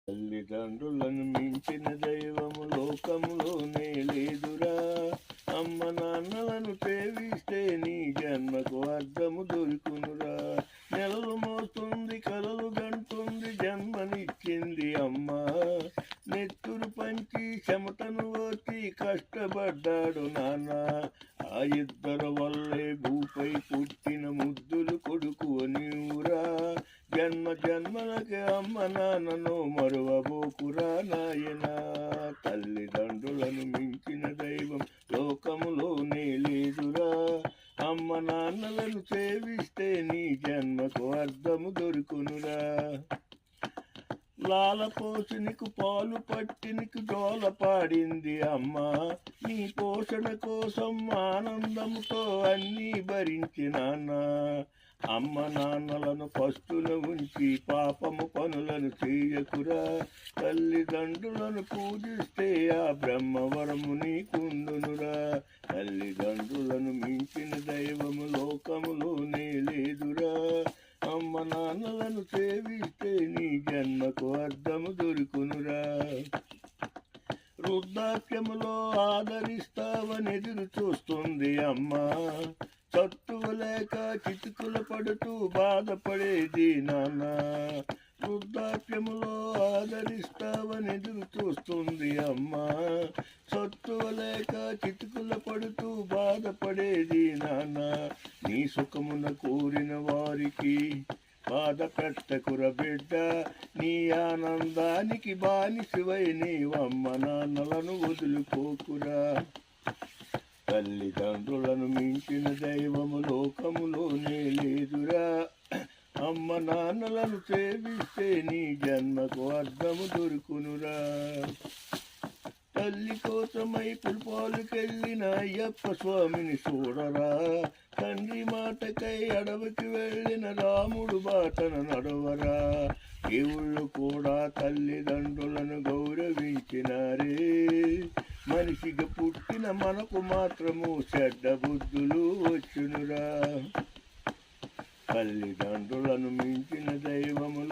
తల్లిదండ్రులను మించిన దైవము లోకములోనే లేదురా. అమ్మ నాన్నలను సేవిస్తే నీ జన్మకు అర్థము దొరుకునురా. నెలలు మోస్తుంది, కలలు గంటుంది, జన్మనిచ్చింది అమ్మ. నెత్తురు పంచి చెమటను వచ్చి కష్టపడ్డాడు నాన్న. ఆ ఇద్దరు వల్లే భూపై పుట్టిన ముద్దులు కొడుకు నీవురా. జన్మ జన్మలకి అమ్మ నాన్నను మరువబోకురా నాయనా. తల్లిదండ్రులను మించిన దైవం లోకములోనే లేదురా. అమ్మ నాన్నలను సేవిస్తే నీ జన్మకు అర్థము దొరుకునురా. లాలపోసి నీకు పాలు పట్టి నీకు జోల పాడింది అమ్మ. నీ పోషణ కోసం ఆనందముతో అన్నీ భరించినాన్న. అమ్మ నాన్నలను పస్తుల ఉంచి పాపము పనులను చేయకురా. తల్లిదండ్రులను పూజిస్తే ఆ బ్రహ్మవరము నీకుండునురా. తల్లిదండ్రులను మించిన దైవము లోకములోనే లేదురా. అమ్మ నాన్నలను సేవిస్తే నీ జన్మకు అర్థము దొరుకునురా. వృద్ధాప్యములో ఆదరిస్తావని ఎదురు చూస్తుంది అమ్మ. సత్తువ లేక చితుకులు పడుతూ బాధపడేది నాన్న. వృద్ధాప్యములో ఆదరిస్తావని ఎదురు చూస్తుంది అమ్మ. సత్తువ లేక చితుకుల పడుతూ బాధపడేది నాన్న. నీ సుఖమున కోరిన వారికి బాధ పెట్టకుర బిడ్డ. నీ ఆనందానికి బానిసవై నీవమ్మ నాన్నలను వదులుకోకురా. తల్లిదండ్రులను మించిన దైవము లోకములోనే లేదురా. అమ్మ నాన్నలను సేవిస్తే నీ జన్మకు అర్థము దొరుకునురా. తల్లి కోసమై పుల్పాలుకెళ్ళిన అయ్యప్ప స్వామిని చూడరా. తండ్రి మాటకై అడవికి వెళ్ళిన రాముడు బాటన నడవరా. దేవుళ్ళు కూడా తల్లిదండ్రులను గౌరవించినారే. మనిషిగా పుట్టిన మనకు మాత్రము చెడ్డ బుద్ధులు వచ్చునురా. తల్లిదండ్రులను మించిన దైవము